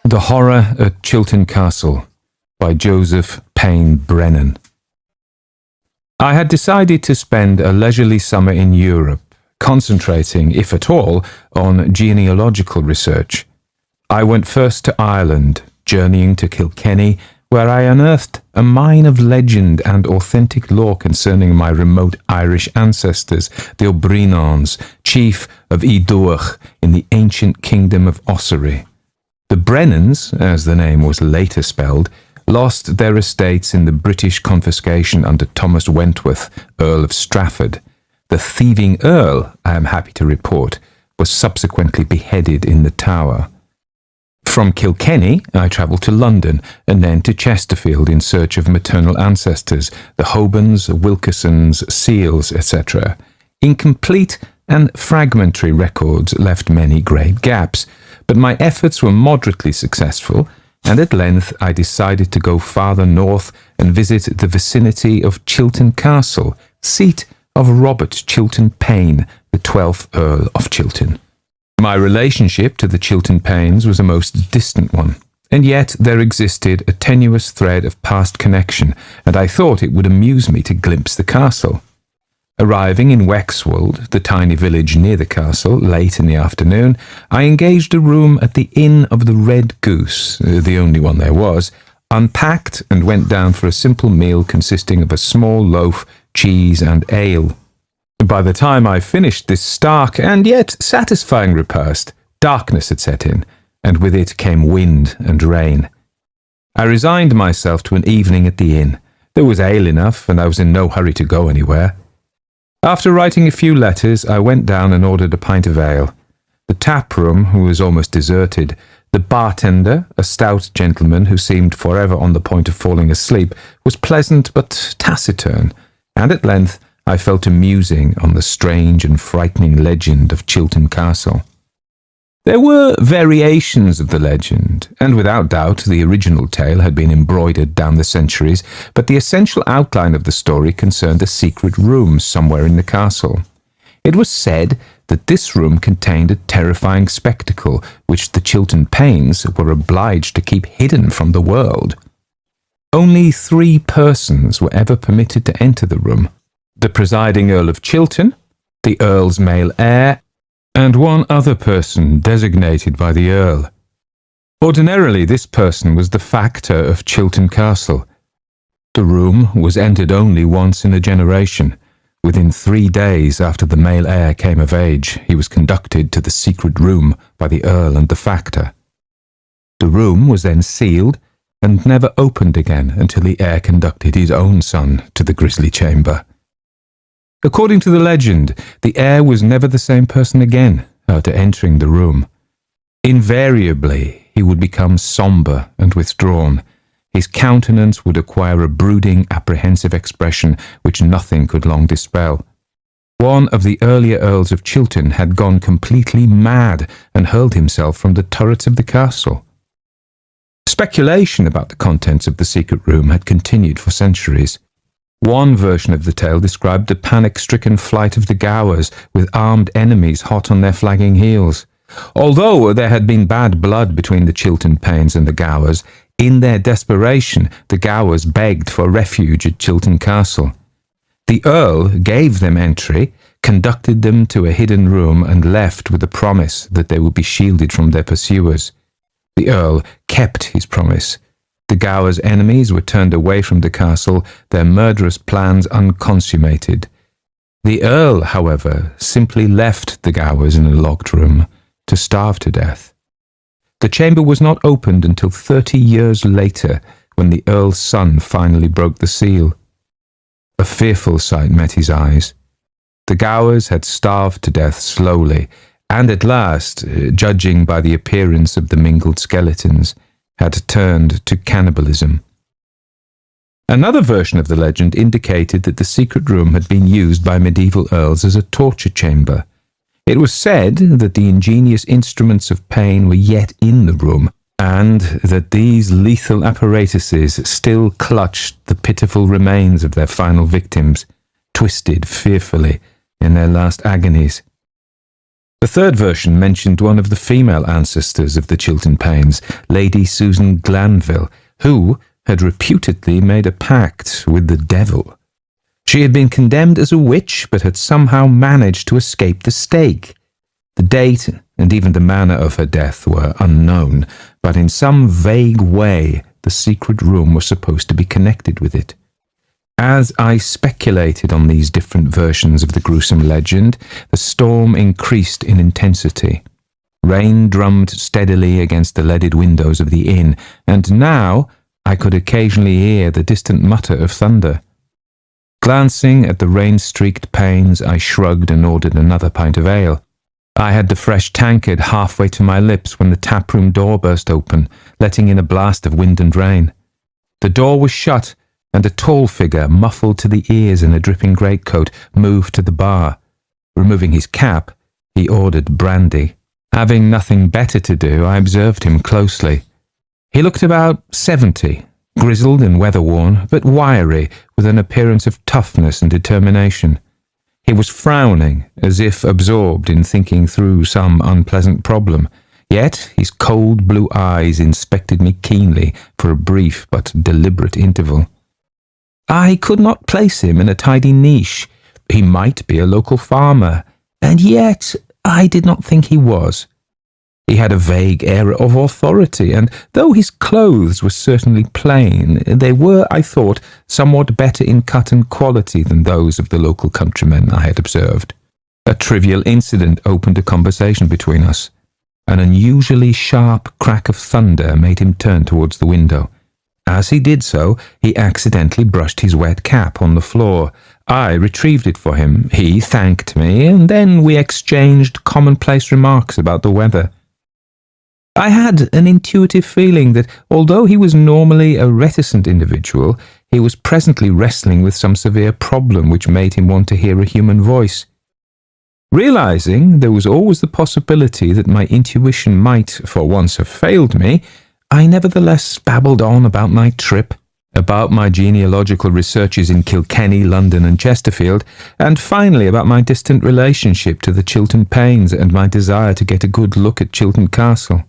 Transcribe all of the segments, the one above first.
The Horror at Chilton Castle by Joseph Payne Brennan. I had decided to spend a leisurely summer in Europe, concentrating, if at all, on genealogical research. I went first to Ireland, journeying to Kilkenny, where I unearthed a mine of legend and authentic lore concerning my remote Irish ancestors, the O'Brienons, chief of Iduach in the ancient kingdom of Ossory. The Brennans, as the name was later spelled, lost their estates in the British confiscation under Thomas Wentworth, Earl of Strafford. The thieving Earl, I am happy to report, was subsequently beheaded in the Tower. From Kilkenny, I travelled to London and then to Chesterfield in search of maternal ancestors, the Hobans, Wilkersons, Seals, etc. Incomplete and fragmentary records left many great gaps, but my efforts were moderately successful, and at length I decided to go farther north and visit the vicinity of Chilton Castle, seat of Robert Chilton Payne, the 12th Earl of Chilton. My relationship to the Chilton Paynes was a most distant one, and yet there existed a tenuous thread of past connection, and I thought it would amuse me to glimpse the castle. Arriving in Wexwold, the tiny village near the castle, late in the afternoon, I engaged a room at the Inn of the Red Goose, the only one there was, unpacked and went down for a simple meal consisting of a small loaf, cheese and ale. By the time I finished this stark and yet satisfying repast, darkness had set in, and with it came wind and rain. I resigned myself to an evening at the inn. There was ale enough, and I was in no hurry to go anywhere. After writing a few letters, I went down and ordered a pint of ale. The tap room was almost deserted. The bartender, a stout gentleman who seemed forever on the point of falling asleep, was pleasant but taciturn, and at length I fell to musing on the strange and frightening legend of Chilton Castle. There were variations of the legend, and without doubt the original tale had been embroidered down the centuries, but the essential outline of the story concerned a secret room somewhere in the castle. It was said that this room contained a terrifying spectacle which the Chilton Paynes were obliged to keep hidden from the world. Only 3 persons were ever permitted to enter the room: the presiding Earl of Chilton, the Earl's male heir, and one other person designated by the Earl. Ordinarily, this person was the factor of Chilton Castle. The room was entered only once in a generation. Within 3 days after the male heir came of age, he was conducted to the secret room by the Earl and the factor. The room was then sealed and never opened again until the heir conducted his own son to the grisly chamber. According to the legend, the heir was never the same person again after entering the room. Invariably, he would become sombre and withdrawn. His countenance would acquire a brooding, apprehensive expression which nothing could long dispel. One of the earlier Earls of Chilton had gone completely mad and hurled himself from the turrets of the castle. Speculation about the contents of the secret room had continued for centuries. One version of the tale described the panic-stricken flight of the Gowers, with armed enemies hot on their flagging heels. Although there had been bad blood between the Chilton Paynes and the Gowers, in their desperation the Gowers begged for refuge at Chilton Castle. The Earl gave them entry, conducted them to a hidden room, and left with the promise that they would be shielded from their pursuers. The Earl kept his promise. The Gowers' enemies were turned away from the castle, their murderous plans unconsummated. The Earl, however, simply left the Gowers in a locked room to starve to death. The chamber was not opened until 30 years later, when the Earl's son finally broke the seal. A fearful sight met his eyes. The Gowers had starved to death slowly, and at last, judging by the appearance of the mingled skeletons, had turned to cannibalism. Another version of the legend indicated that the secret room had been used by medieval earls as a torture chamber. It was said that the ingenious instruments of pain were yet in the room, and that these lethal apparatuses still clutched the pitiful remains of their final victims, twisted fearfully in their last agonies. The third version mentioned one of the female ancestors of the Chilton Paynes, Lady Susan Glanville, who had reputedly made a pact with the devil. She had been condemned as a witch, but had somehow managed to escape the stake. The date and even the manner of her death were unknown, but in some vague way the secret room was supposed to be connected with it. As I speculated on these different versions of the gruesome legend, the storm increased in intensity. Rain drummed steadily against the leaded windows of the inn, and now I could occasionally hear the distant mutter of thunder. Glancing at the rain-streaked panes, I shrugged and ordered another pint of ale. I had the fresh tankard halfway to my lips when the taproom door burst open, letting in a blast of wind and rain. The door was shut, and a tall figure, muffled to the ears in a dripping greatcoat, moved to the bar. Removing his cap, he ordered brandy. Having nothing better to do, I observed him closely. He looked about 70, grizzled and weather-worn, but wiry, with an appearance of toughness and determination. He was frowning, as if absorbed in thinking through some unpleasant problem, yet his cold blue eyes inspected me keenly for a brief but deliberate interval. I could not place him in a tidy niche. He might be a local farmer, and yet I did not think he was. He had a vague air of authority, and though his clothes were certainly plain, they were, I thought, somewhat better in cut and quality than those of the local countrymen I had observed. A trivial incident opened a conversation between us. An unusually sharp crack of thunder made him turn towards the window. As he did so, he accidentally brushed his wet cap on the floor. I retrieved it for him. He thanked me, and then we exchanged commonplace remarks about the weather. I had an intuitive feeling that, although he was normally a reticent individual, he was presently wrestling with some severe problem which made him want to hear a human voice. Realizing there was always the possibility that my intuition might, for once, have failed me, I nevertheless babbled on about my trip, about my genealogical researches in Kilkenny, London and Chesterfield, and finally about my distant relationship to the Chilton Paynes and my desire to get a good look at Chilton Castle.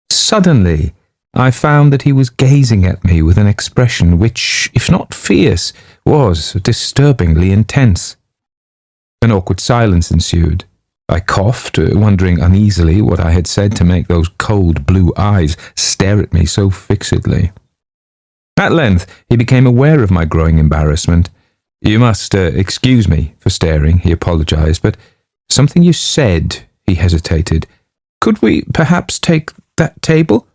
Suddenly, I found that he was gazing at me with an expression which, if not fierce, was disturbingly intense. An awkward silence ensued. I coughed, wondering uneasily what I had said to make those cold blue eyes stare at me so fixedly. At length, he became aware of my growing embarrassment. "You must excuse me for staring," he apologized, "but something you said," he hesitated. "Could we perhaps take that table?"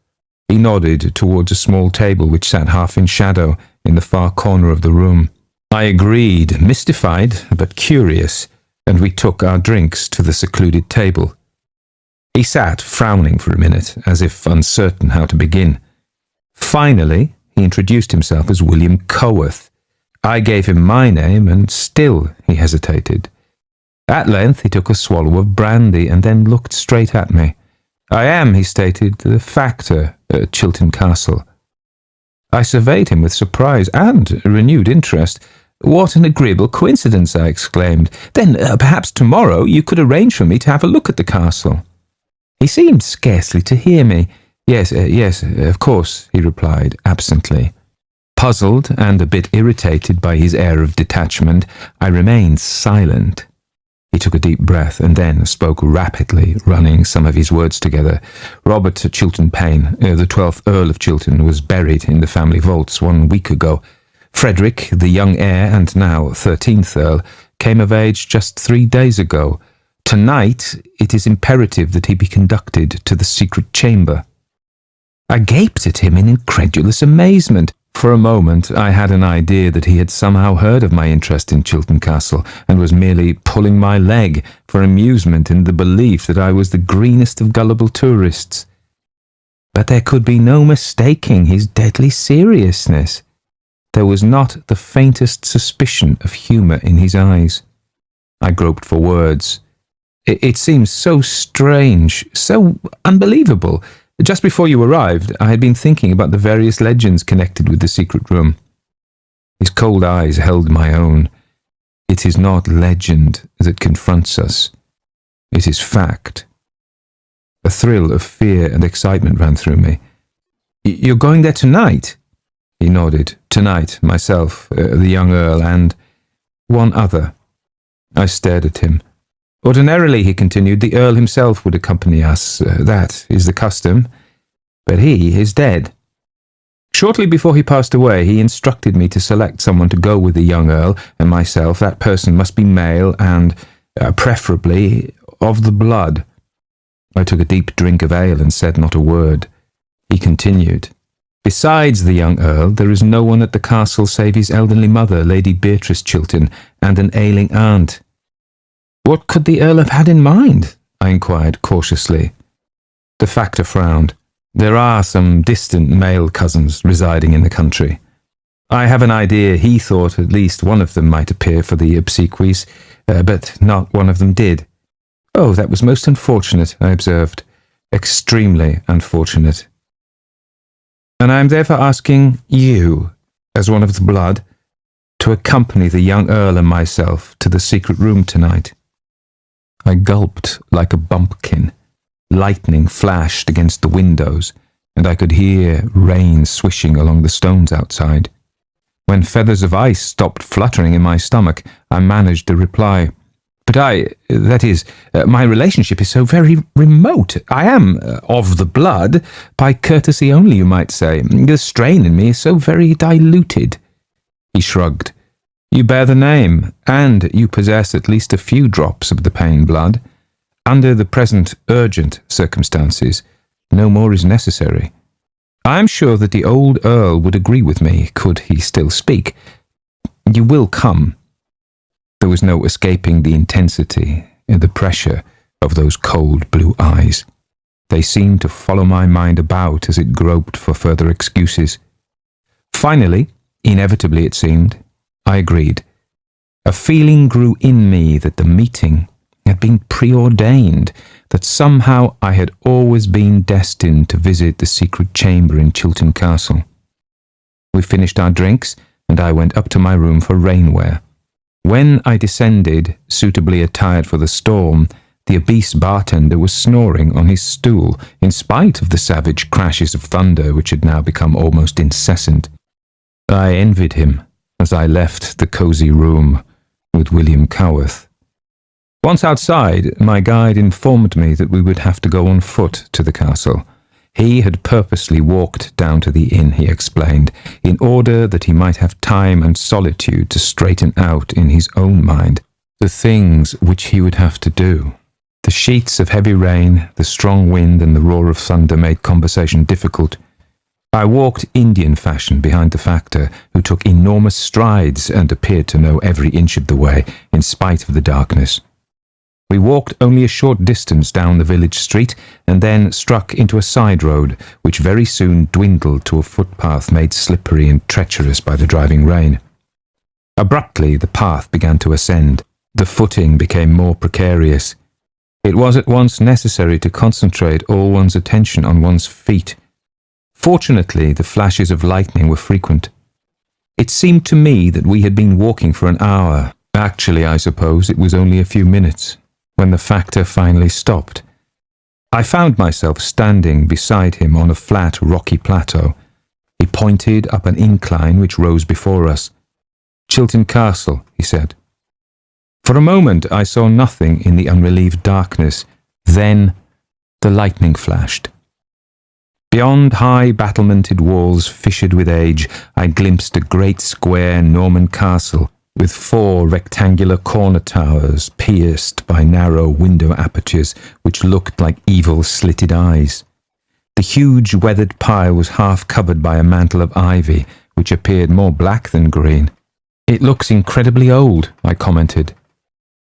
He nodded towards a small table which sat half in shadow in the far corner of the room. I agreed, mystified but curious, and we took our drinks to the secluded table. He sat frowning for a minute, as if uncertain how to begin. Finally, he introduced himself as William Coworth. I gave him my name, and still he hesitated. At length he took a swallow of brandy, and then looked straight at me. "I am," he stated, "the factor at Chilton Castle." I surveyed him with surprise and renewed interest. "What an agreeable coincidence," I exclaimed. "Then perhaps tomorrow you could arrange for me to have a look at the castle." He seemed scarcely to hear me. Yes, of course," he replied absently. Puzzled and a bit irritated by his air of detachment, I remained silent. He took a deep breath and then spoke rapidly, running some of his words together. "Robert Chilton Payne, the 12th Earl of Chilton, was buried in the family vaults 1 week ago. Frederick, the young heir and now 13th Earl, came of age just 3 days ago. Tonight it is imperative that he be conducted to the secret chamber." I gaped at him in incredulous amazement. For a moment I had an idea that he had somehow heard of my interest in Chilton Castle and was merely pulling my leg for amusement in the belief that I was the greenest of gullible tourists. But there could be no mistaking his deadly seriousness. There was not the faintest suspicion of humour in his eyes. I groped for words. It seems so strange, so unbelievable. Just before you arrived, I had been thinking about the various legends connected with the secret room. His cold eyes held my own. It is not legend that confronts us. It is fact. A thrill of fear and excitement ran through me. You're going there tonight? He nodded. Tonight, myself, the young Earl, and one other. I stared at him. Ordinarily, he continued, the Earl himself would accompany us. That is the custom. But he is dead. Shortly before he passed away, he instructed me to select someone to go with the young Earl and myself. That person must be male and, preferably, of the blood. I took a deep drink of ale and said not a word. He continued. Besides the young Earl, there is no one at the castle save his elderly mother, Lady Beatrice Chilton, and an ailing aunt. What could the Earl have had in mind? I inquired cautiously. The factor frowned. There are some distant male cousins residing in the country. I have an idea he thought at least one of them might appear for the obsequies, but not one of them did. Oh, that was most unfortunate, I observed. Extremely unfortunate. And I am therefore asking you, as one of the blood, to accompany the young Earl and myself to the secret room tonight. I gulped like a bumpkin. Lightning flashed against the windows, and I could hear rain swishing along the stones outside. When feathers of ice stopped fluttering in my stomach, I managed to reply, But my relationship is so very remote. I am of the blood, by courtesy only, you might say. The strain in me is so very diluted. He shrugged. You bear the name, and you possess at least a few drops of the Payne blood. Under the present urgent circumstances, no more is necessary. I am sure that the old Earl would agree with me, could he still speak. You will come. There was no escaping the intensity and the pressure of those cold blue eyes. They seemed to follow my mind about as it groped for further excuses. Finally, inevitably it seemed, I agreed. A feeling grew in me that the meeting had been preordained, that somehow I had always been destined to visit the secret chamber in Chilton Castle. We finished our drinks, and I went up to my room for rainwear. When I descended, suitably attired for the storm, the obese bartender was snoring on his stool, in spite of the savage crashes of thunder which had now become almost incessant. I envied him as I left the cosy room with William Coworth. Once outside, my guide informed me that we would have to go on foot to the castle. He had purposely walked down to the inn, he explained, in order that he might have time and solitude to straighten out in his own mind the things which he would have to do. The sheets of heavy rain, the strong wind, and the roar of thunder made conversation difficult. I walked Indian fashion behind the factor, who took enormous strides and appeared to know every inch of the way, in spite of the darkness. We walked only a short distance down the village street, and then struck into a side road, which very soon dwindled to a footpath made slippery and treacherous by the driving rain. Abruptly, the path began to ascend. The footing became more precarious. It was at once necessary to concentrate all one's attention on one's feet. Fortunately, the flashes of lightning were frequent. It seemed to me that we had been walking for an hour. Actually, I suppose it was only a few minutes, when the factor finally stopped. I found myself standing beside him on a flat, rocky plateau. He pointed up an incline which rose before us. Chilton Castle, he said. For a moment I saw nothing in the unrelieved darkness. Then the lightning flashed. Beyond high battlemented walls fissured with age, I glimpsed a great square Norman castle, with 4 rectangular corner towers pierced by narrow window apertures which looked like evil slitted eyes. The huge weathered pile was half covered by a mantle of ivy, which appeared more black than green. It looks incredibly old, I commented.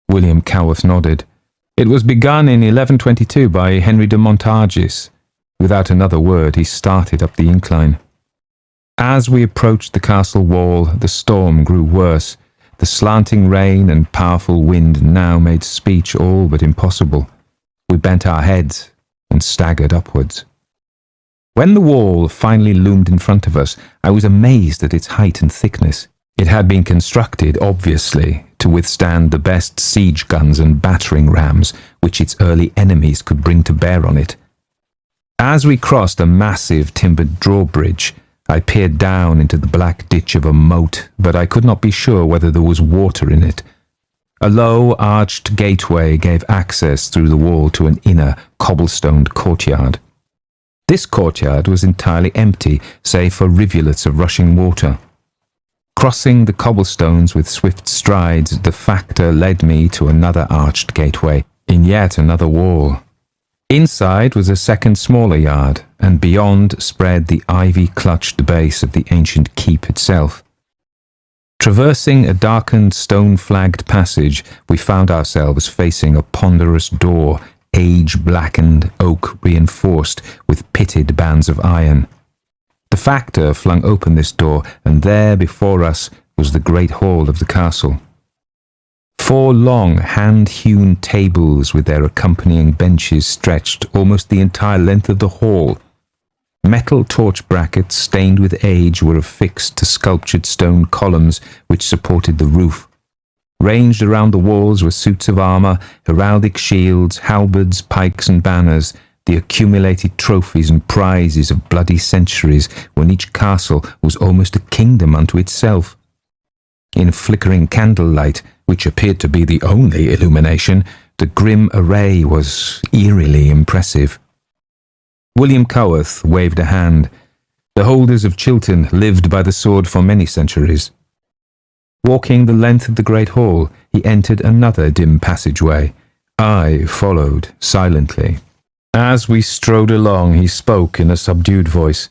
William Coworth nodded. It was begun in 1122 by Henry de Montargis. Without another word, he started up the incline. As we approached the castle wall, the storm grew worse. The slanting rain and powerful wind now made speech all but impossible. We bent our heads and staggered upwards. When the wall finally loomed in front of us, I was amazed at its height and thickness. It had been constructed, obviously, to withstand the best siege guns and battering rams which its early enemies could bring to bear on it. As we crossed a massive timbered drawbridge, I peered down into the black ditch of a moat, but I could not be sure whether there was water in it. A low, arched gateway gave access through the wall to an inner, cobblestoned courtyard. This courtyard was entirely empty, save for rivulets of rushing water. Crossing the cobblestones with swift strides, the factor led me to another arched gateway, in yet another wall. Inside was a second smaller yard, and beyond spread the ivy-clutched base of the ancient keep itself. Traversing a darkened, stone-flagged passage, we found ourselves facing a ponderous door, age-blackened, oak-reinforced, with pitted bands of iron. The factor flung open this door, and there before us was the great hall of the castle. 4 long, hand-hewn tables with their accompanying benches stretched almost the entire length of the hall. Metal torch brackets stained with age were affixed to sculptured stone columns which supported the roof. Ranged around the walls were suits of armour, heraldic shields, halberds, pikes and banners, the accumulated trophies and prizes of bloody centuries when each castle was almost a kingdom unto itself. In flickering candlelight, which appeared to be the only illumination, the grim array was eerily impressive. William Coworth waved a hand. The holders of Chilton lived by the sword for many centuries. Walking the length of the great hall, he entered another dim passageway. I followed silently. As we strode along, he spoke in a subdued voice.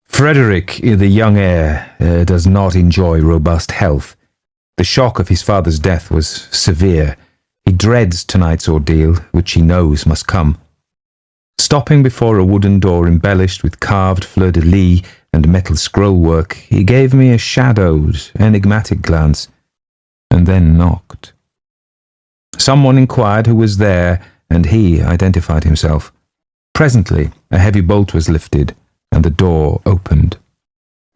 Frederick, the young heir, does not enjoy robust health. The shock of his father's death was severe. He dreads tonight's ordeal, which he knows must come. Stopping before a wooden door embellished with carved fleur-de-lis and metal scrollwork, he gave me a shadowed, enigmatic glance, and then knocked. Someone inquired who was there, and he identified himself. Presently, a heavy bolt was lifted, and the door opened.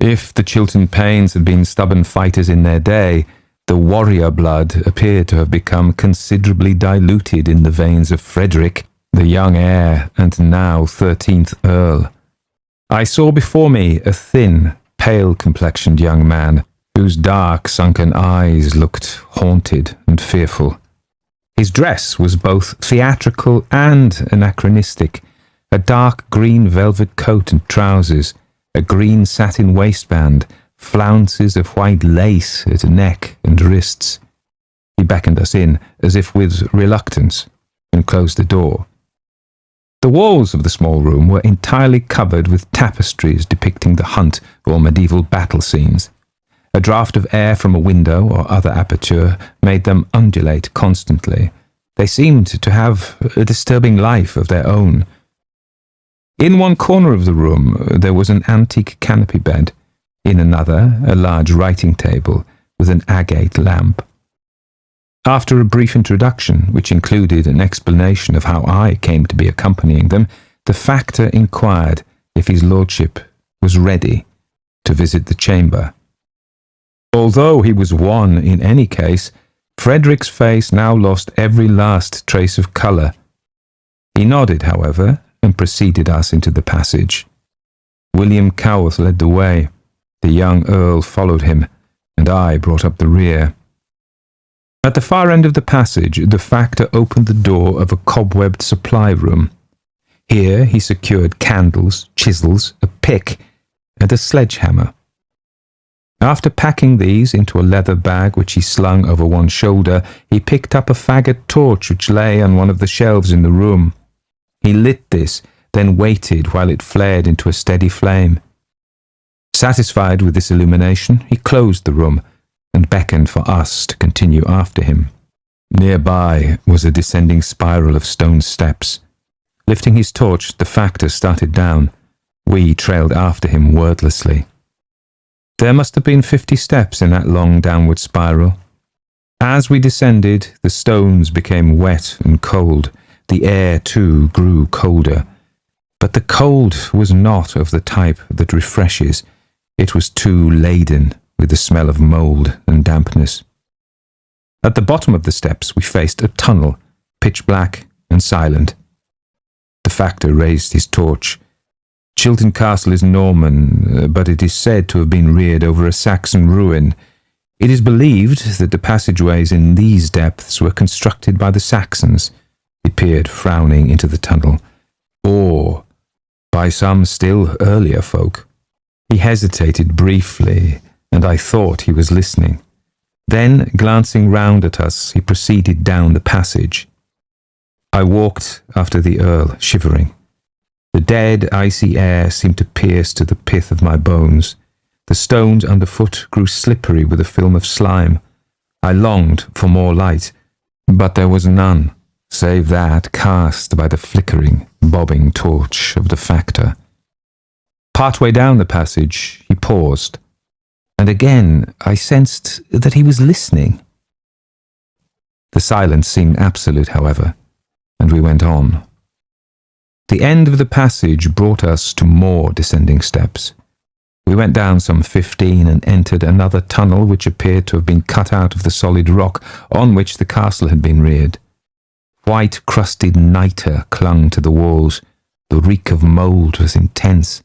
If the Chilton Paynes had been stubborn fighters in their day, the warrior blood appeared to have become considerably diluted in the veins of Frederick, the young heir and now 13th Earl. I saw before me a thin, pale-complexioned young man, whose dark, sunken eyes looked haunted and fearful. His dress was both theatrical and anachronistic, a dark green velvet coat and trousers, a green satin waistband, flounces of white lace at neck and wrists. He beckoned us in, as if with reluctance, and closed the door. The walls of the small room were entirely covered with tapestries depicting the hunt or medieval battle scenes. A draught of air from a window or other aperture made them undulate constantly. They seemed to have a disturbing life of their own. In one corner of the room there was an antique canopy bed. In another, a large writing table with an agate lamp. After a brief introduction, which included an explanation of how I came to be accompanying them, the factor inquired if his lordship was ready to visit the chamber. Although he was won in any case, Frederick's face now lost every last trace of colour. He nodded, however, and preceded us into the passage. William Coworth led the way. The young Earl followed him, and I brought up the rear. At the far end of the passage, the factor opened the door of a cobwebbed supply room. Here he secured candles, chisels, a pick, and a sledgehammer. After packing these into a leather bag which he slung over one shoulder, he picked up a faggot torch which lay on one of the shelves in the room. He lit this, then waited while it flared into a steady flame. Satisfied with this illumination, he closed the room and beckoned for us to continue after him. Nearby was a descending spiral of stone steps. Lifting his torch, the factor started down. We trailed after him wordlessly. There must have been 50 steps in that long downward spiral. As we descended, the stones became wet and cold. The air, too, grew colder. But the cold was not of the type that refreshes. It was too laden with the smell of mould and dampness. At the bottom of the steps we faced a tunnel, pitch black and silent. The factor raised his torch. Chilton Castle is Norman, but it is said to have been reared over a Saxon ruin. It is believed that the passageways in these depths were constructed by the Saxons. He peered, frowning, into the tunnel. Or by some still earlier folk. He hesitated briefly, and I thought he was listening. Then, glancing round at us, he proceeded down the passage. I walked after the Earl, shivering. The dead, icy air seemed to pierce to the pith of my bones. The stones underfoot grew slippery with a film of slime. I longed for more light, but there was none, save that cast by the flickering, bobbing torch of the factor. Partway down the passage, he paused, and again I sensed that he was listening. The silence seemed absolute, however, and we went on. The end of the passage brought us to more descending steps. We went down some 15 and entered another tunnel which appeared to have been cut out of the solid rock on which the castle had been reared. White crusted nitre clung to the walls. The reek of mould was intense.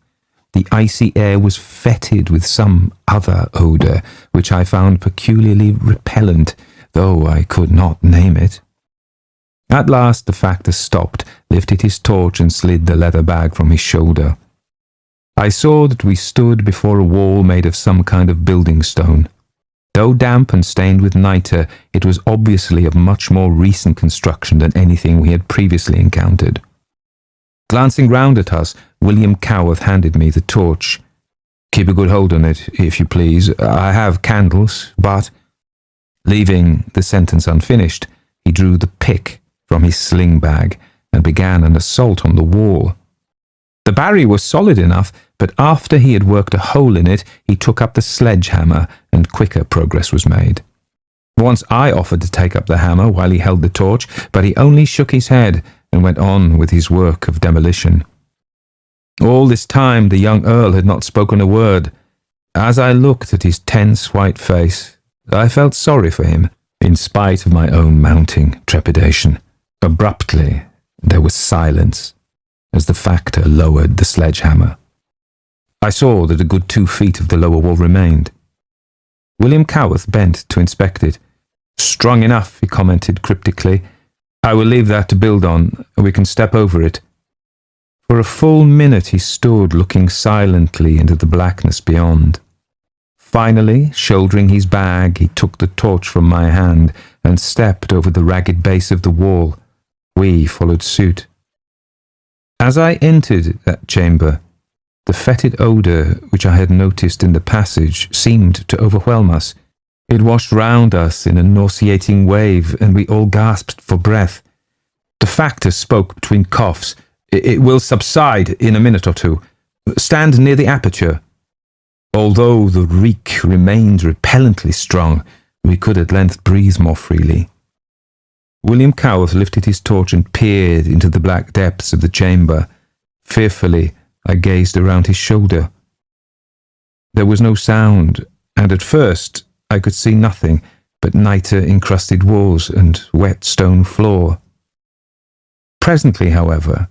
The icy air was fetid with some other odour, which I found peculiarly repellent, though I could not name it. At last the factor stopped, lifted his torch and slid the leather bag from his shoulder. I saw that we stood before a wall made of some kind of building stone. Though damp and stained with nitre, it was obviously of much more recent construction than anything we had previously encountered. Glancing round at us, William Coworth handed me the torch. "Keep a good hold on it, if you please. I have candles, but—" Leaving the sentence unfinished, he drew the pick from his sling bag and began an assault on the wall. The barrier was solid enough, but after he had worked a hole in it, he took up the sledgehammer, and quicker progress was made. Once I offered to take up the hammer while he held the torch, but he only shook his head and went on with his work of demolition. All this time the young Earl had not spoken a word. As I looked at his tense white face, I felt sorry for him, in spite of my own mounting trepidation. Abruptly, there was silence as the factor lowered the sledgehammer. I saw that a good 2 feet of the lower wall remained. William Coworth bent to inspect it. "Strong enough," he commented cryptically. "I will leave that to build on. We can step over it." For a full minute he stood looking silently into the blackness beyond. Finally, shouldering his bag, he took the torch from my hand and stepped over the ragged base of the wall. We followed suit. As I entered that chamber, the fetid odour which I had noticed in the passage seemed to overwhelm us. It washed round us in a nauseating wave, and we all gasped for breath. The factor spoke between coughs. "It will subside in a minute or two. Stand near the aperture." Although the reek remained repellently strong, we could at length breathe more freely. William Coworth lifted his torch and peered into the black depths of the chamber. Fearfully, I gazed around his shoulder. There was no sound, and at first I could see nothing but nitre-encrusted walls and wet stone floor. Presently, however,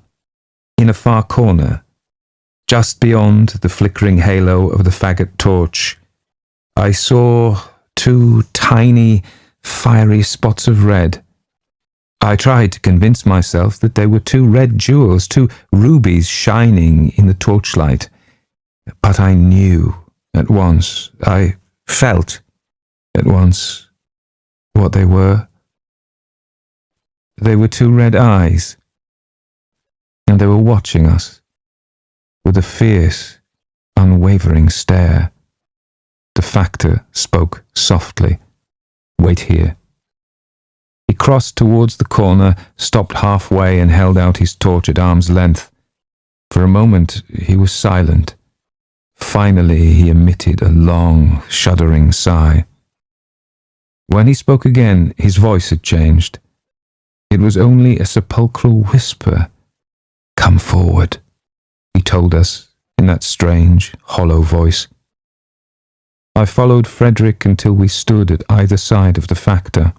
in a far corner, just beyond the flickering halo of the faggot torch, I saw 2 tiny, fiery spots of red. I tried to convince myself that they were 2 red jewels, 2 rubies shining in the torchlight. But I knew at once, I felt at once what they were. They were 2 red eyes, and they were watching us with a fierce, unwavering stare. The factor spoke softly. "Wait here." He crossed towards the corner, stopped halfway, and held out his torch at arm's length. For a moment he was silent. Finally he emitted a long, shuddering sigh. When he spoke again, his voice had changed. It was only a sepulchral whisper. "Come forward," he told us in that strange, hollow voice. I followed Frederick until we stood at either side of the factor.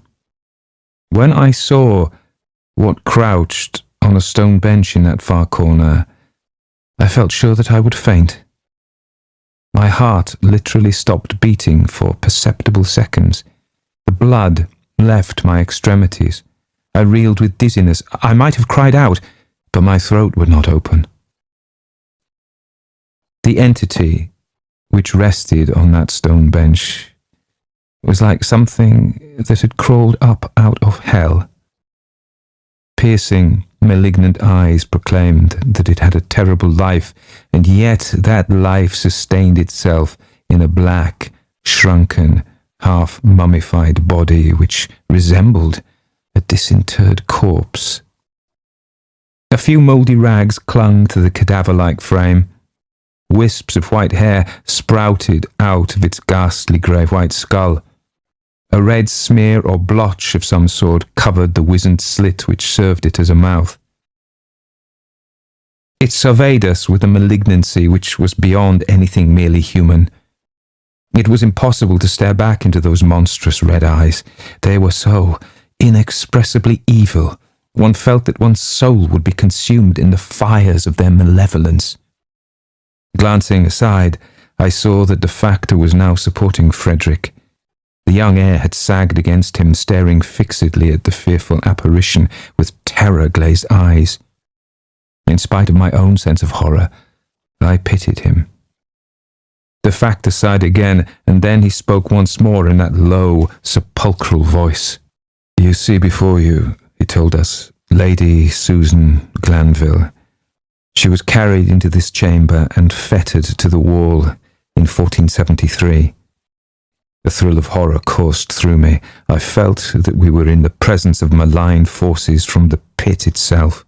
When I saw what crouched on a stone bench in that far corner, I felt sure that I would faint. My heart literally stopped beating for perceptible seconds. The blood left my extremities. I reeled with dizziness. I might have cried out, but my throat would not open. The entity which rested on that stone bench was like something that had crawled up out of hell. Piercing, malignant eyes proclaimed that it had a terrible life, and yet that life sustained itself in a black, shrunken, half-mummified body which resembled a disinterred corpse. A few mouldy rags clung to the cadaver-like frame. Wisps of white hair sprouted out of its ghastly grey-white skull. A red smear or blotch of some sort covered the wizened slit which served it as a mouth. It surveyed us with a malignancy which was beyond anything merely human. It was impossible to stare back into those monstrous red eyes. They were so inexpressibly evil. One felt that one's soul would be consumed in the fires of their malevolence. Glancing aside, I saw that the factor was now supporting Frederick. The young heir had sagged against him, staring fixedly at the fearful apparition with terror-glazed eyes. In spite of my own sense of horror, I pitied him. The factor sighed again, and then he spoke once more in that low, sepulchral voice. "You see before you," he told us, "Lady Susan Glanville. She was carried into this chamber and fettered to the wall in 1473. A thrill of horror coursed through me. I felt that we were in the presence of malign forces from the pit itself.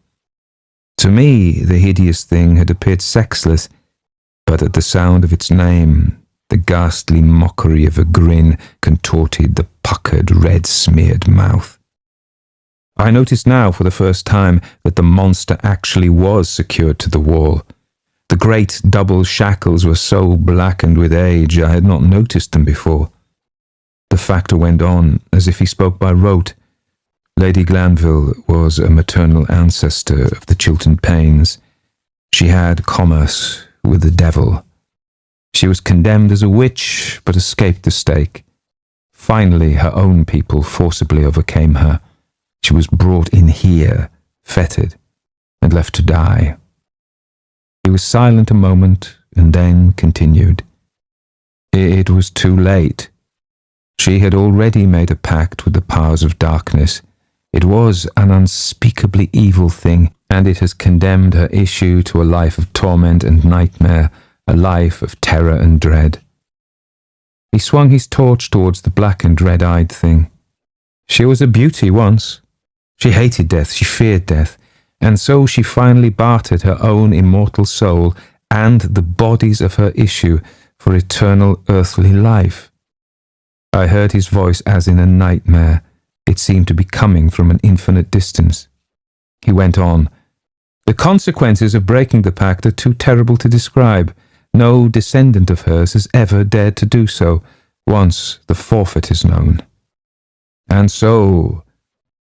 To me, the hideous thing had appeared sexless, but at the sound of its name, the ghastly mockery of a grin contorted the puckered, red-smeared mouth. I noticed now for the first time that the monster actually was secured to the wall. The great double shackles were so blackened with age I had not noticed them before. The factor went on, as if he spoke by rote. Lady Glanville was a maternal ancestor of the Chilton Paynes. She had commerce with the devil. She was condemned as a witch, but escaped the stake. Finally, her own people forcibly overcame her. She was brought in here, fettered, and left to die." He was silent a moment, and then continued. "It was too late. She had already made a pact with the powers of darkness. It was an unspeakably evil thing, and it has condemned her issue to a life of torment and nightmare, a life of terror and dread." He swung his torch towards the black and red-eyed thing. "She was a beauty once. She hated death, she feared death, and so she finally bartered her own immortal soul and the bodies of her issue for eternal earthly life." I heard his voice as in a nightmare. It seemed to be coming from an infinite distance. He went on. "The consequences of breaking the pact are too terrible to describe. No descendant of hers has ever dared to do so, once the forfeit is known. And so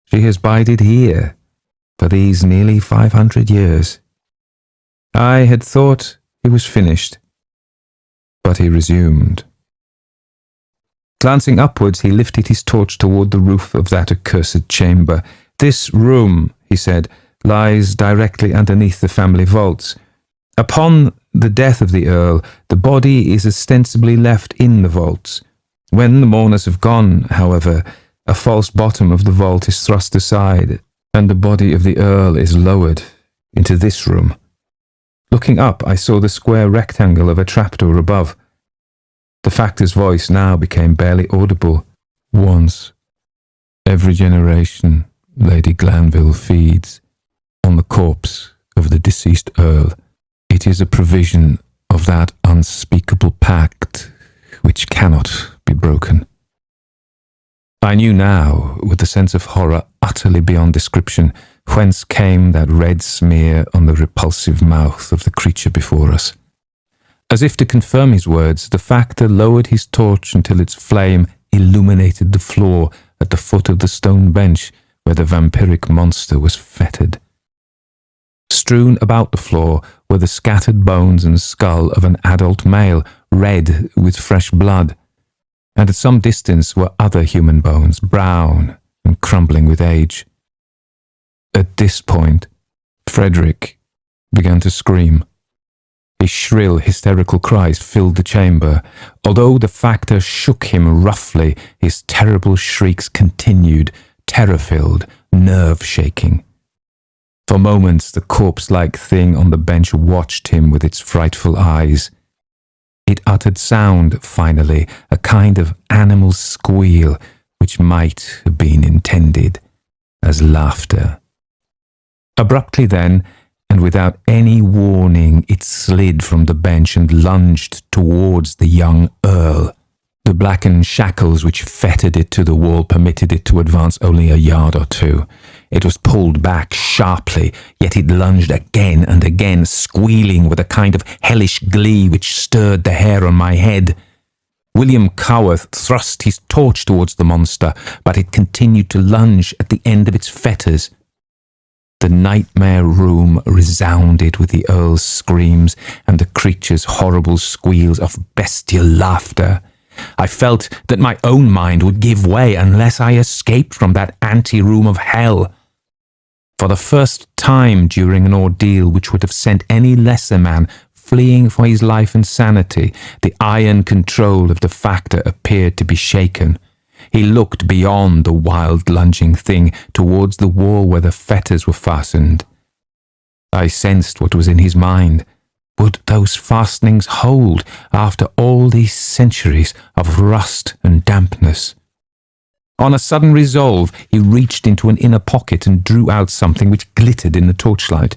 she has bided here for these nearly 500 years." I had thought he was finished, but he resumed. Glancing upwards, he lifted his torch toward the roof of that accursed chamber. "This room," he said, "lies directly underneath the family vaults. Upon the death of the Earl, the body is ostensibly left in the vaults. When the mourners have gone, however, a false bottom of the vault is thrust aside, and the body of the Earl is lowered into this room." Looking up, I saw the square rectangle of a trapdoor above. The factor's voice now became barely audible. "Once every generation, Lady Glanville feeds on the corpse of the deceased Earl. It is a provision of that unspeakable pact which cannot be broken." I knew now, with a sense of horror utterly beyond description, whence came that red smear on the repulsive mouth of the creature before us. As if to confirm his words, the factor lowered his torch until its flame illuminated the floor at the foot of the stone bench where the vampiric monster was fettered. Strewn about the floor were the scattered bones and skull of an adult male, red with fresh blood, and at some distance were other human bones, brown and crumbling with age. At this point, Frederick began to scream. His shrill, hysterical cries filled the chamber. Although the factor shook him roughly, his terrible shrieks continued, terror-filled, nerve-shaking. For moments, the corpse-like thing on the bench watched him with its frightful eyes. It uttered sound, finally, a kind of animal squeal, which might have been intended as laughter. Abruptly then, and without any warning, it slid from the bench and lunged towards the young Earl. The blackened shackles which fettered it to the wall permitted it to advance only a yard or two. It was pulled back sharply, yet it lunged again and again, squealing with a kind of hellish glee which stirred the hair on my head. William Coworth thrust his torch towards the monster, but it continued to lunge at the end of its fetters. The nightmare room resounded with the Earl's screams and the creature's horrible squeals of bestial laughter. I felt that my own mind would give way unless I escaped from that ante-room of hell. For the first time during an ordeal which would have sent any lesser man fleeing for his life and sanity, the iron control of the factor appeared to be shaken. He looked beyond the wild lunging thing towards the wall where the fetters were fastened. I sensed what was in his mind. Would those fastenings hold after all these centuries of rust and dampness? On a sudden resolve, he reached into an inner pocket and drew out something which glittered in the torchlight.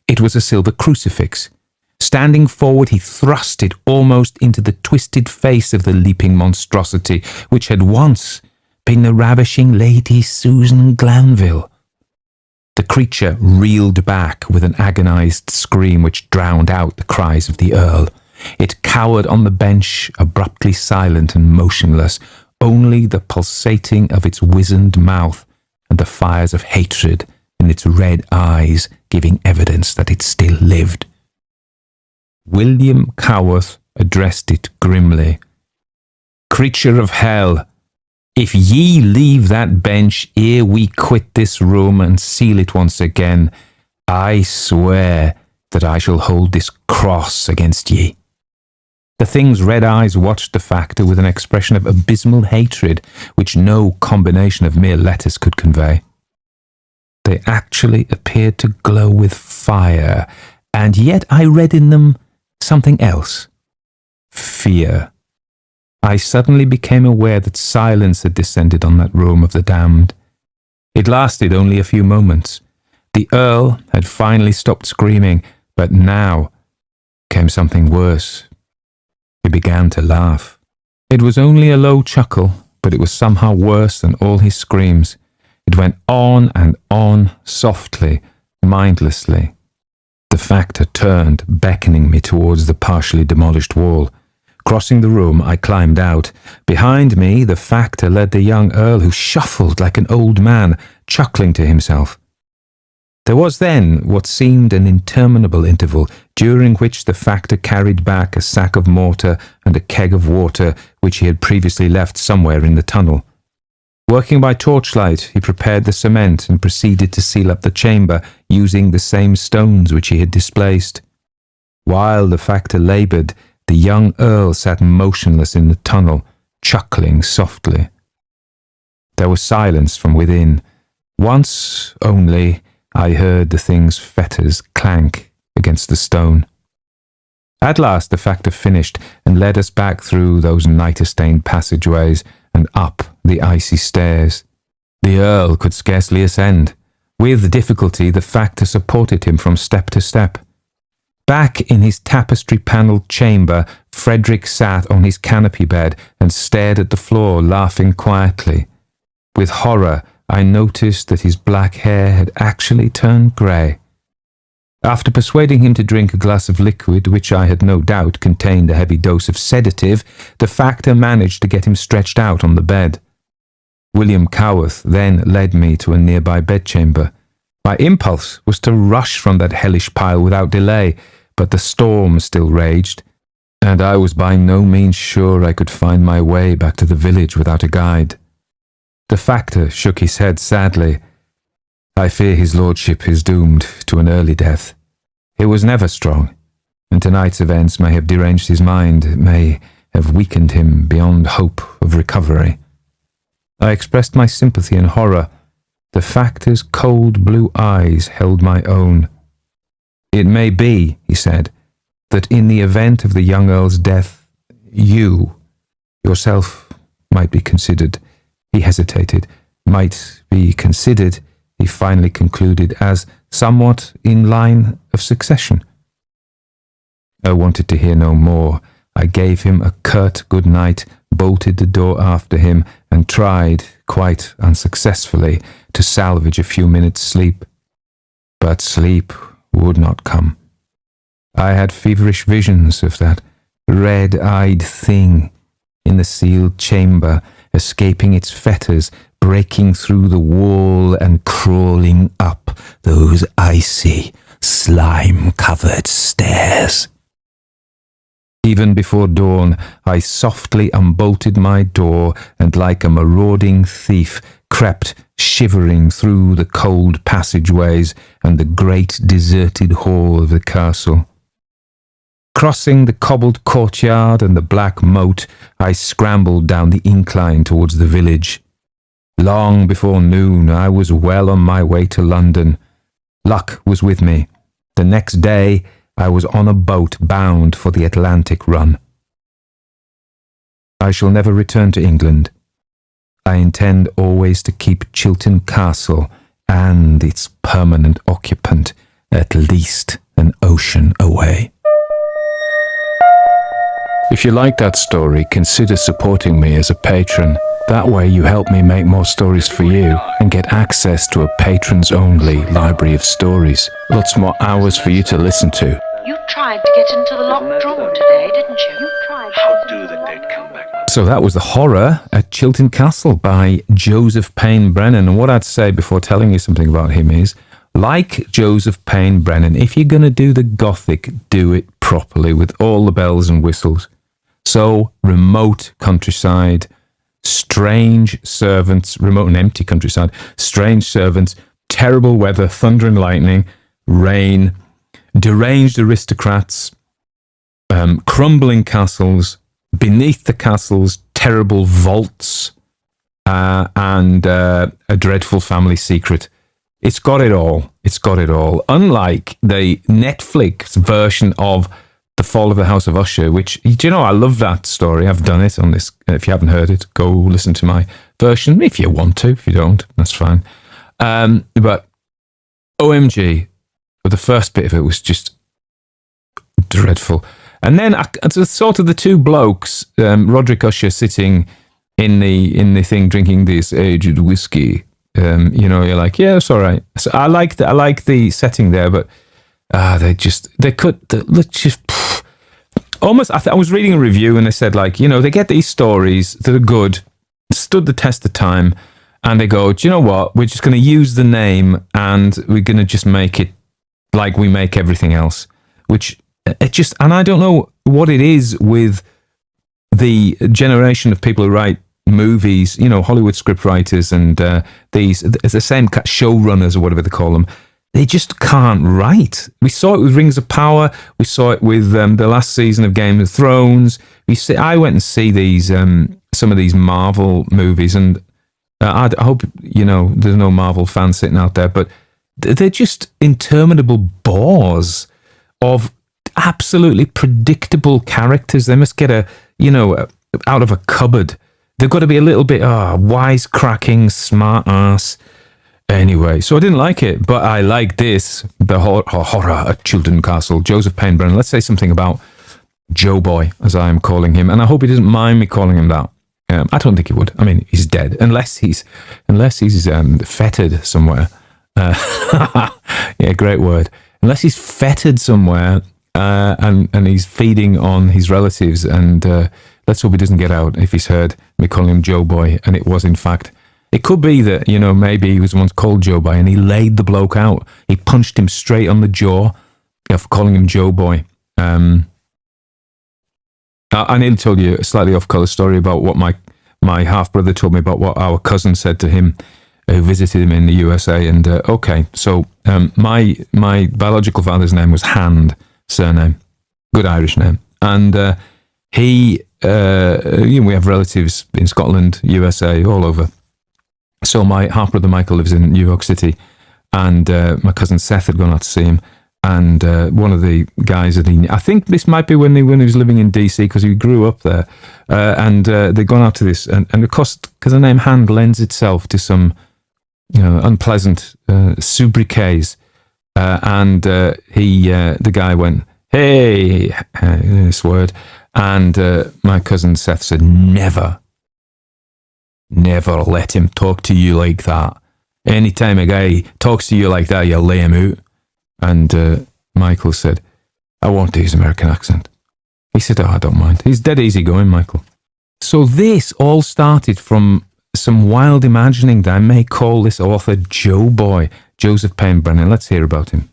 It was a silver crucifix. Standing forward, he thrust it almost into the twisted face of the leaping monstrosity, which had once been the ravishing Lady Susan Glanville. The creature reeled back with an agonized scream which drowned out the cries of the Earl. It cowered on the bench, abruptly silent and motionless, only the pulsating of its wizened mouth and the fires of hatred in its red eyes giving evidence that it still lived. William Coworth addressed it grimly. "Creature of hell, if ye leave that bench ere we quit this room and seal it once again, I swear that I shall hold this cross against ye." The thing's red eyes watched the factor with an expression of abysmal hatred which no combination of mere letters could convey. They actually appeared to glow with fire, and yet I read in them something else. Fear. I suddenly became aware that silence had descended on that room of the damned. It lasted only a few moments. The Earl had finally stopped screaming, but now came something worse. He began to laugh. It was only a low chuckle, but it was somehow worse than all his screams. It went on and on, softly, mindlessly. The factor turned, beckoning me towards the partially demolished wall. Crossing the room, I climbed out. Behind me, the factor led the young Earl, who shuffled like an old man, chuckling to himself. There was then what seemed an interminable interval, during which the factor carried back a sack of mortar and a keg of water which he had previously left somewhere in the tunnel. Working by torchlight, he prepared the cement and proceeded to seal up the chamber, using the same stones which he had displaced. While the factor laboured, the young Earl sat motionless in the tunnel, chuckling softly. There was silence from within. Once only I heard the thing's fetters clank against the stone. At last the factor finished and led us back through those nitre-stained passageways and up the icy stairs. The Earl could scarcely ascend. With difficulty the factor supported him from step to step. Back in his tapestry-panelled chamber, Frederick sat on his canopy bed and stared at the floor, laughing quietly. With horror, I noticed that his black hair had actually turned grey. After persuading him to drink a glass of liquid, which I had no doubt contained a heavy dose of sedative, the factor managed to get him stretched out on the bed. William Cowarth then led me to a nearby bedchamber. My impulse was to rush from that hellish pile without delay, but the storm still raged, and I was by no means sure I could find my way back to the village without a guide. The factor shook his head sadly. I fear his lordship is doomed to an early death. He was never strong, and tonight's events may have deranged his mind, may have weakened him beyond hope of recovery. I expressed my sympathy and horror. The factor's cold blue eyes held my own. It may be, he said, that in the event of the young earl's death, you, yourself, might be considered, he hesitated, might be considered, he finally concluded, as somewhat in line of succession. I wanted to hear no more. I gave him a curt good night, bolted the door after him, and tried, quite unsuccessfully, to salvage a few minutes' sleep. But sleep would not come. I had feverish visions of that red-eyed thing in the sealed chamber, escaping its fetters, breaking through the wall and crawling up those icy, slime-covered stairs. Even before dawn, I softly unbolted my door and, like a marauding thief, crept shivering through the cold passageways and the great deserted hall of the castle. Crossing the cobbled courtyard and the black moat, I scrambled down the incline towards the village. Long before noon, I was well on my way to London. Luck was with me. The next day, I was on a boat bound for the Atlantic run. I shall never return to England. I intend always to keep Chilton Castle and its permanent occupant at least an ocean away. If you like that story, consider supporting me as a patron. That way you help me make more stories for you and get access to a patrons-only library of stories. Lots more hours for you to listen to. You tried to get into the locked drawer today, didn't you? How do the dead come back? So that was The Horror at Chilton Castle by Joseph Payne Brennan. And what I'd say before telling you something about him is, like Joseph Payne Brennan, if you're going to do the Gothic, do it properly with all the bells and whistles. So, remote countryside, strange servants, remote and empty countryside, strange servants, terrible weather, thunder and lightning, rain, deranged aristocrats, crumbling castles, beneath the castles, terrible vaults, and a dreadful family secret. It's got it all. It's got it all. Unlike the Netflix version of The Fall of the House of Usher, which, do you know, I love that story. I've done it on this. If you haven't heard it, go listen to my version. If you want to. If you don't, that's fine. But OMG, the first bit of it was just dreadful. And then sort of the two blokes, Roderick Usher sitting in the thing drinking this aged whiskey. You're like, yeah, it's all right. So I like the setting there, but almost. I was reading a review and they said, like, they get these stories that are good, stood the test of time, and they go, do you know what? We're just going to use the name and we're going to just make it like we make everything else. Which and I don't know what it is with the generation of people who write movies, Hollywood scriptwriters and the same showrunners or whatever they call them. They just can't write. We saw it with Rings of Power. We saw it with the last season of Game of Thrones. I went and see these some of these Marvel movies, and I hope there's no Marvel fans sitting out there, but they're just interminable bores of absolutely predictable characters. They must get out of a cupboard. They've got to be a little bit wisecracking, smart ass. Anyway, so I didn't like it, but I like this, the horror at Chilton Castle, Joseph Payne Brennan. Let's say something about Joe Boy, as I am calling him, and I hope he doesn't mind me calling him that. I don't think he would. I mean, he's dead, unless he's fettered somewhere. Yeah, great word. Unless he's fettered somewhere, and he's feeding on his relatives, and let's hope he doesn't get out if he's heard me calling him Joe Boy, and it was in fact It could be that, maybe he was once called Joe Boy and he laid the bloke out. He punched him straight on the jaw for calling him Joe Boy. I nearly told you a slightly off-color story about what my half-brother told me about what our cousin said to him who visited him in the USA. And, my biological father's name was Hand, surname. Good Irish name. And we have relatives in Scotland, USA, all over. So my half-brother Michael lives in New York City, and my cousin Seth had gone out to see him, and one of the guys that I think this might be when he was living in DC, because he grew up there, and they'd gone out to this, and of course, because the name Hand lends itself to some unpleasant sobriquets, and the guy went, "Hey," this word, and my cousin Seth said, Never let him talk to you like that. Anytime a guy talks to you like that, you lay him out. And Michael said, "I won't do his American accent." He said, "Oh, I don't mind." He's dead easy going, Michael. So this all started from some wild imagining that I may call this author Joe Boy, Joseph Payne Brennan. Let's hear about him.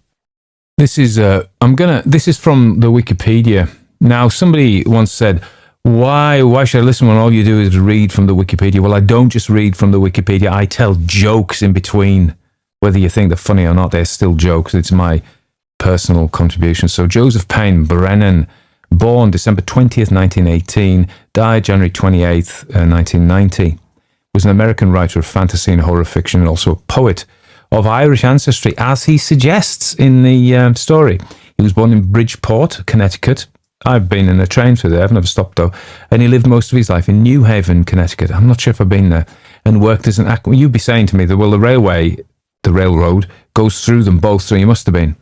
This is from the Wikipedia. Now, somebody once said, Why should I listen when all you do is read from the Wikipedia? Well, I don't just read from the Wikipedia. I tell jokes in between. Whether you think they're funny or not, they're still jokes. It's my personal contribution. So Joseph Payne Brennan, born December 20th, 1918, died January 28th, 1990, was an American writer of fantasy and horror fiction and also a poet of Irish ancestry, as he suggests in the story. He was born in Bridgeport, Connecticut. I've been in a train through there. I've never stopped though. And he lived most of his life in New Haven, Connecticut. I'm not sure if I've been there. And worked as an you'd be saying to me that, well, the railroad goes through them both, so you must have been.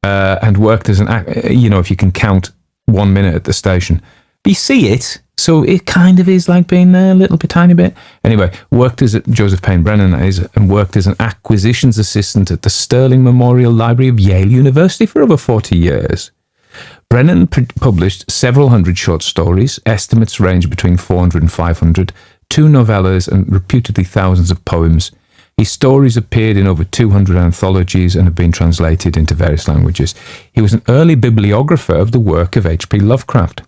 And worked as if you can count 1 minute at the station. But you see it, so it kind of is like being there a little bit, tiny bit. Anyway, worked as Joseph Payne Brennan, that is, and worked as an acquisitions assistant at the Sterling Memorial Library of Yale University for over 40 years. Brennan published several hundred short stories. Estimates range between 400 and 500, 2 novellas, and reputedly thousands of poems. His stories appeared in over 200 anthologies and have been translated into various languages. He was an early bibliographer of the work of H.P. Lovecraft.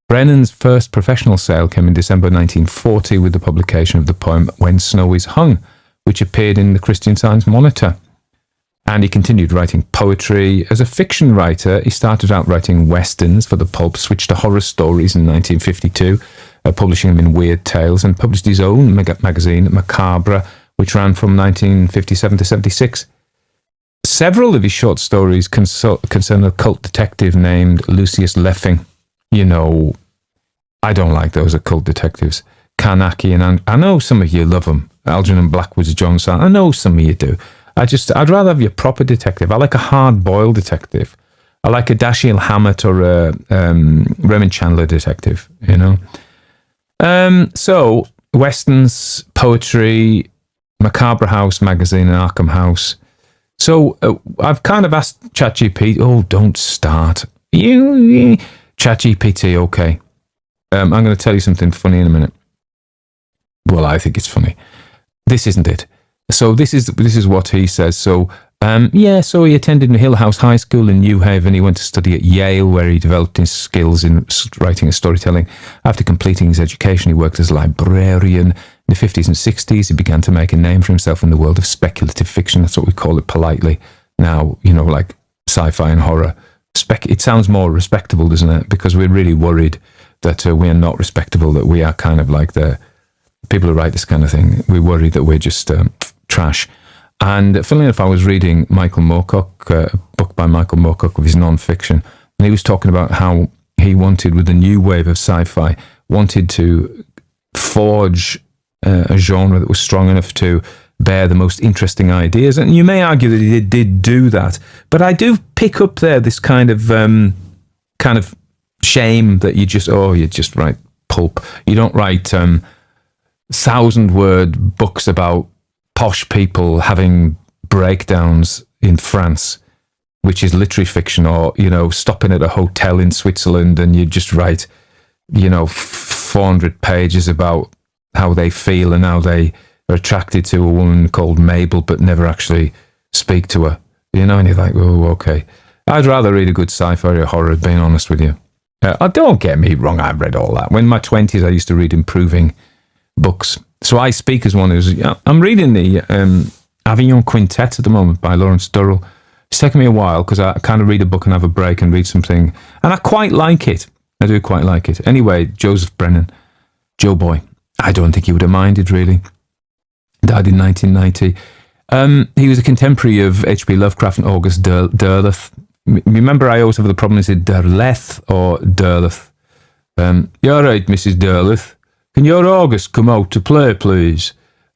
Brennan's first professional sale came in December 1940 with the publication of the poem When Snow is Hung, which appeared in the Christian Science Monitor. And he continued writing poetry. As a fiction writer, he started out writing westerns for the pulp, switched to horror stories in 1952, publishing them in Weird Tales, and published his own magazine, Macabre, which ran from 1957 to 76. Several of his short stories concern a cult detective named Lucius Leffing. I don't like those occult detectives. Karnacki, and I know some of you love them. Algernon Blackwood's John Sand. I know some of you do. I'd rather have your proper detective. I like a hard-boiled detective. I like a Dashiell Hammett or a Raymond Chandler detective, So, westerns, poetry, Macabre House magazine and Arkham House. So, I've kind of asked ChatGPT, don't start. ChatGPT, okay. I'm going to tell you something funny in a minute. Well, I think it's funny. This isn't it. So this is what he says. So so he attended Hill House High School in New Haven. He went to study at Yale, where he developed his skills in writing and storytelling. After completing his education, he worked as a librarian. In the 50s and 60s, he began to make a name for himself in the world of speculative fiction. That's what we call it politely now, like sci-fi and horror. It sounds more respectable, doesn't it? Because we're really worried that we are not respectable, that we are kind of like the people who write this kind of thing. We're worried that we're just trash. And funnily enough, I was reading Michael Moorcock, a book by Michael Moorcock of his non-fiction, and he was talking about how he wanted, with the new wave of sci-fi, wanted to forge a genre that was strong enough to bear the most interesting ideas. And you may argue that he did do that, but I do pick up there this kind of shame that you just write pulp. You don't write 1,000-word books about posh people having breakdowns in France, which is literary fiction, or, stopping at a hotel in Switzerland and you just write, 400 pages about how they feel and how they are attracted to a woman called Mabel, but never actually speak to her. You know, and you're like, oh, okay. I'd rather read a good sci-fi or horror, being honest with you. Don't get me wrong, I've read all that. When in my 20s, I used to read improving books. So I speak as one who's... I'm reading the Avignon Quintet at the moment by Lawrence Durrell. It's taken me a while because I kind of read a book and have a break and read something. And I quite like it. I do quite like it. Anyway, Joseph Brennan, Joe Boy. I don't think he would have minded, really. Died in 1990. He was a contemporary of H.P. Lovecraft and August Derleth. Remember, I always have the problem, is it Derleth or Derleth? You're right, Mrs. Derleth. Can your August come out to play, please?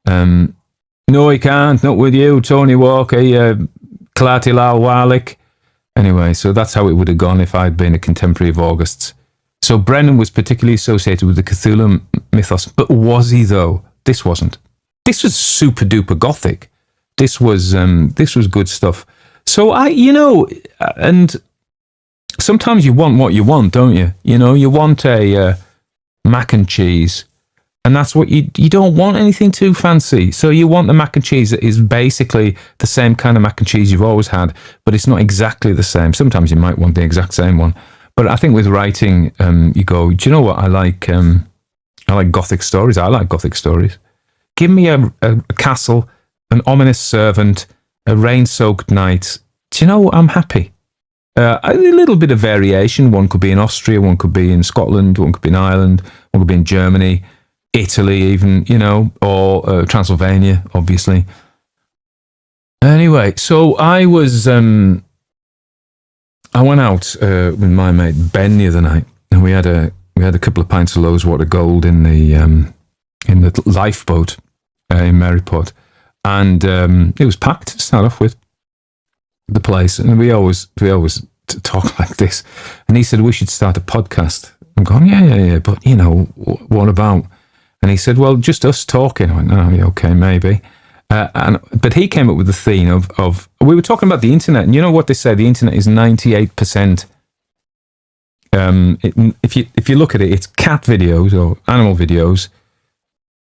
No, he can't. Not with you, Tony Walker, Clarty Lal Warlick. Anyway, so that's how it would have gone if I'd been a contemporary of August's. So Brennan was particularly associated with the Cthulhu mythos, but was he though? This wasn't. This was super duper Gothic. This was good stuff. So and sometimes you want what you want, don't you? You know, you want a mac and cheese, and that's what you don't want anything too fancy. So you want the mac and cheese that is basically the same kind of mac and cheese you've always had, but it's not exactly the same. Sometimes you might want the exact same one. But I think with writing, you go, do you know what? I like Gothic stories. I like Gothic stories. Give me a castle, an ominous servant, a rain-soaked night. Do you know, I'm happy. A little bit of variation. One could be in Austria, one could be in Scotland, one could be in Ireland, one could be in Germany, Italy even, you know, or Transylvania, obviously. Anyway, so I went out with my mate Ben the other night, and we had a couple of pints of Lowe's water gold in the lifeboat in Maryport, and it was packed to start off with, the place, and we always talk like this. And he said we should start a podcast. I'm going, yeah, but you know, what about? And he said, well, just us talking. I went, oh, yeah, okay, maybe. But he came up with the theme of we were talking about the internet, and you know what they say, the internet is 98%. If you look at it, it's cat videos or animal videos,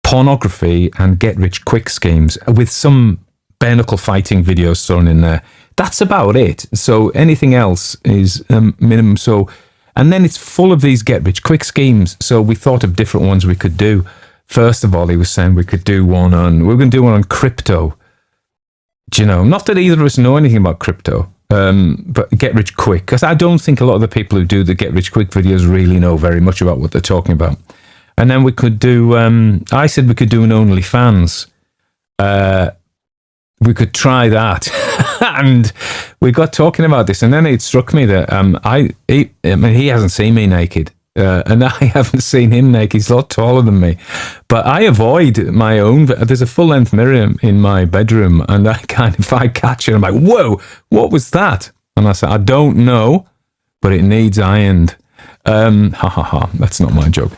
pornography, and get-rich-quick schemes, with some bare-knuckle fighting videos thrown in there. That's about it. So anything else is minimum. So, and then it's full of these get-rich-quick schemes. So we thought of different ones we could do. First of all, he was saying we're going to do one on crypto. Do you know? Not that either of us know anything about crypto, but get rich quick. Because I don't think a lot of the people who do the get rich quick videos really know very much about what they're talking about. And then we could do, I said we could do an OnlyFans. We could try that. And we got talking about this, and then it struck me that he hasn't seen me naked. And I haven't seen him naked. He's a lot taller than me. But I avoid my own. There's a full-length mirror in my bedroom, and I if I catch it, I'm like, whoa, what was that? And I said, I don't know, but it needs ironed. That's not my joke,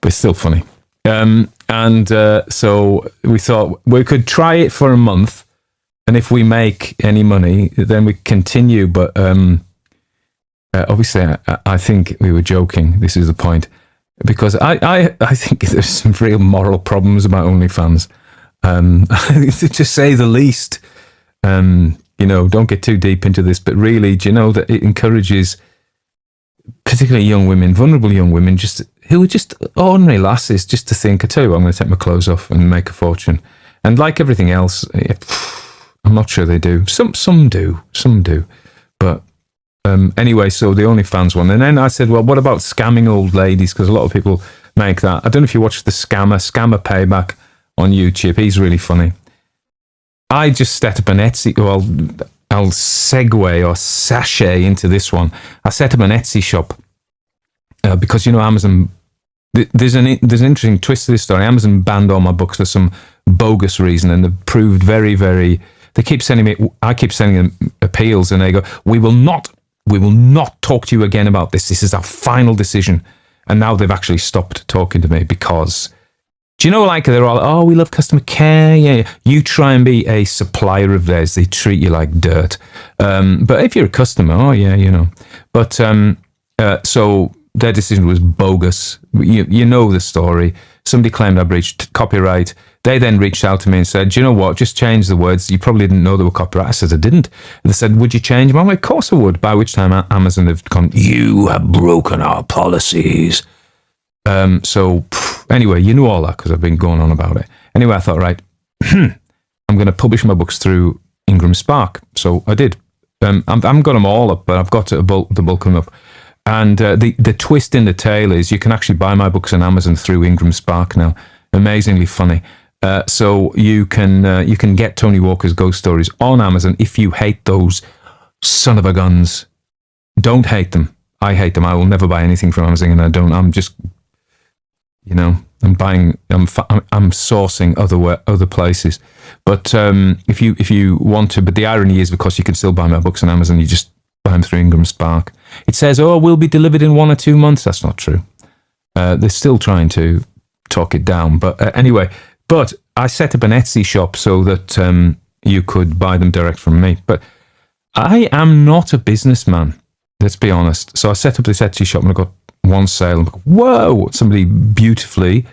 but it's still funny. So we thought we could try it for a month, and if we make any money, then we continue. But obviously, I think we were joking. This is the point, because I think there's some real moral problems about OnlyFans, to say the least. Don't get too deep into this, but really, do you know that it encourages, particularly young women, vulnerable young women, who are just ordinary lasses, just to think, I tell you what, I'm going to take my clothes off and make a fortune. And like everything else, I'm not sure they do. Some do, but. Anyway, so the OnlyFans one. And then I said, well, what about scamming old ladies? Because a lot of people make that. I don't know if you watch the Scammer Payback on YouTube. He's really funny. I just set up an Etsy. Well, I'll segue or sashay into this one. I set up an Etsy shop because, Amazon... There's an interesting twist to this story. Amazon banned all my books for some bogus reason, and they've proved very, very... They keep sending me... I keep sending them appeals, and they go, we will not talk to you again about this. This is our final decision. And now they've actually stopped talking to me because, do you know, like they're all, oh, we love customer care. Yeah. You try and be a supplier of theirs. They treat you like dirt. But if you're a customer, oh yeah, But so their decision was bogus. You know the story. Somebody claimed I breached copyright. They then reached out to me and said, "Do you know what? Just change the words. You probably didn't know they were copyright." I said, "I didn't." And they said, "Would you change them?" I'm like, "Of course I would." By which time Amazon have gone, "You have broken our policies." Anyway, you know all that because I've been going on about it. Anyway, I thought, right, I'm going to publish my books through Ingram Spark. So I did. I haven't got them all up, but I've got the bulk of them up. And the twist in the tale is you can actually buy my books on Amazon through Ingram Spark now. Amazingly funny. So you can get Tony Walker's ghost stories on Amazon if you hate those son of a guns. Don't hate them. I hate them. I will never buy anything from Amazon, and I don't. I'm just, I'm buying. I'm sourcing other places. But if you want to, but the irony is because you can still buy my books on Amazon, you just buy them through Ingram Spark. It says, "Oh, we'll be delivered in 1 or 2 months." That's not true. They're still trying to talk it down. But anyway, but I set up an Etsy shop so that you could buy them direct from me. But I am not a businessman. Let's be honest. So I set up this Etsy shop and I got one sale. And whoa! Somebody beautifully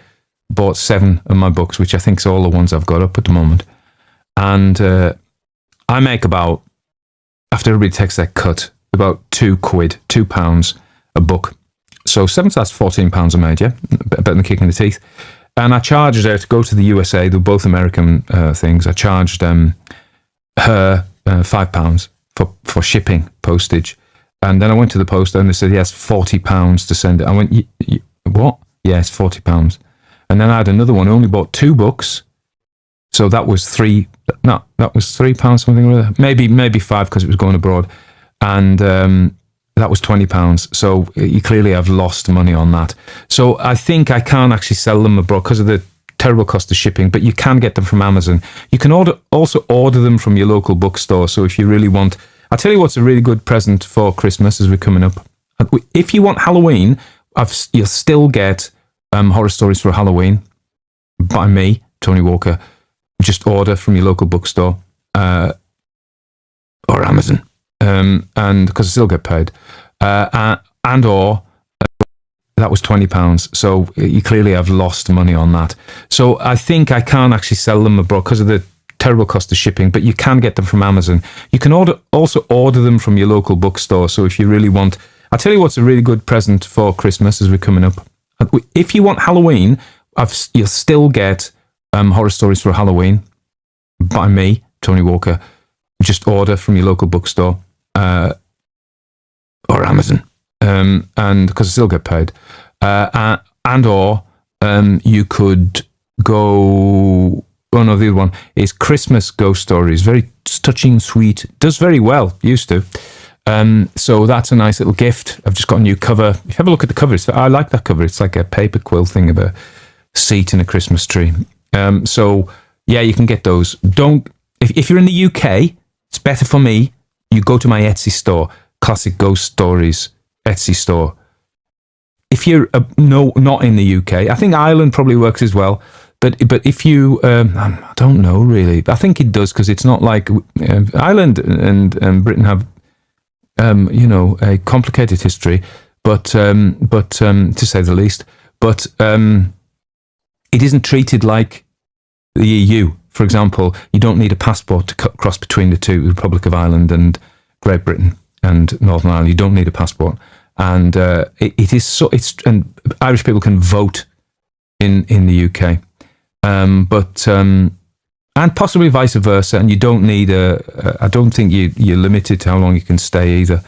bought 7 of my books, which I think is all the ones I've got up at the moment. And I make about, after everybody takes their cut, about £2 a book. So 7, that's £14 I made, yeah? Better than kicking the teeth. And I charged her to go to the USA. They were both American things. I charged her £5 for shipping, postage. And then I went to the post and they said, yes, £40 to send it. I went, what? Yes, £40. And then I had another one, only bought 2 books. So that was £3, something or other. Maybe 5 because it was going abroad. And that was £20. So you clearly have lost money on that. So I think I can't actually sell them abroad because of the terrible cost of shipping, but you can get them from Amazon. You can also order them from your local bookstore. So if you really want, I'll tell you what's a really good present for Christmas as we're coming up. If you want Halloween, you'll still get horror stories for Halloween by me, Tony Walker. Just order from your local bookstore or Amazon, and because I still get paid, that was £20. So you clearly have lost money on that. So I think I can't actually sell them abroad because of the terrible cost of shipping, but you can get them from Amazon. You can also order them from your local bookstore. So if you really want, I'll tell you what's a really good present for Christmas as we're coming up. If you want Halloween, you'll still get horror stories for Halloween by me, Tony Walker. Just order from your local bookstore or Amazon, and because I still get paid, you could go. Oh no, the other one is Christmas ghost stories. Very touching, sweet. Does very well. Used to. So that's a nice little gift. I've just got a new cover. If you have a look at the cover, I like that cover. It's like a paper quill thing of a seat in a Christmas tree. So yeah, you can get those. If you're in the UK, it's better for me. You go to my Etsy store, Classic Ghost Stories Etsy store. If you're not in the UK, I think Ireland probably works as well. But if you, I don't know really. I think it does because it's not like Ireland and Britain have, a complicated history, but to say the least. But it isn't treated like the EU. For example, you don't need a passport to cross between the two, Republic of Ireland and Great Britain and Northern Ireland. You don't need a passport, and and Irish people can vote in the UK, and possibly vice versa. And you don't need I don't think you're limited to how long you can stay either.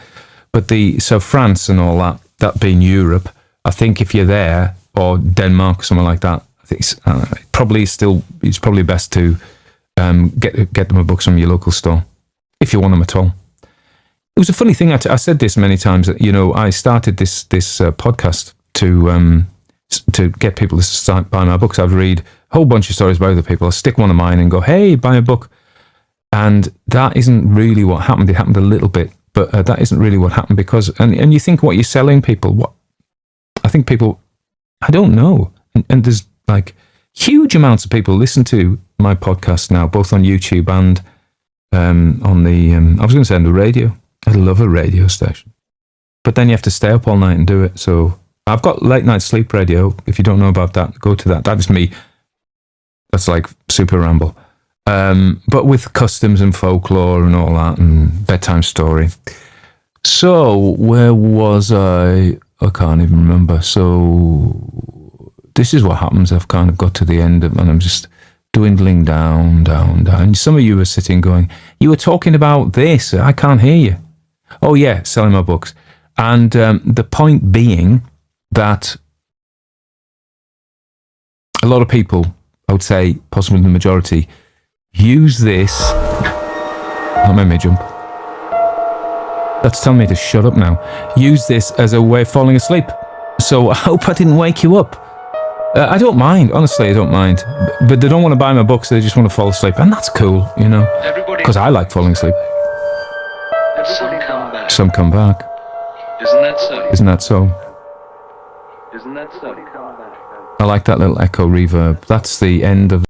But so France and all that being Europe, I think if you're there or Denmark, something like that, I think it's probably best to get them a books from your local store if you want them at all. It was a funny thing. I said this many times that I started this podcast to get people to start buying my books. I'd read a whole bunch of stories about other people. I'll stick one of mine and go, "Hey, buy a book." And that isn't really what happened. It happened a little bit, but that isn't really what happened because and you think what you're selling people. What I think people, I don't know, and there's like huge amounts of people listen to my podcast now, both on YouTube and on the, I was going to say on the radio. I love a radio station. But then you have to stay up all night and do it. So I've got late night sleep radio. If you don't know about that, go to that. That's me. That's like super ramble. But with customs and folklore and all that and bedtime story. So where was I? I can't even remember. So this is what happens. I've kind of got to the end and I'm just dwindling down. And some of you are sitting going, you were talking about this. I can't hear you. Oh yeah, selling my books. And the point being that a lot of people, I would say possibly the majority, use this. That made me jump. That's telling me to shut up now. Use this as a way of falling asleep. So I hope I didn't wake you up. I don't mind, honestly, I don't mind. But they don't want to buy my books, they just want to fall asleep. And that's cool, you know, because I like falling asleep. Some come back. Some come back. Isn't that so? Isn't that so? Isn't that so? I like that little echo reverb. That's the end of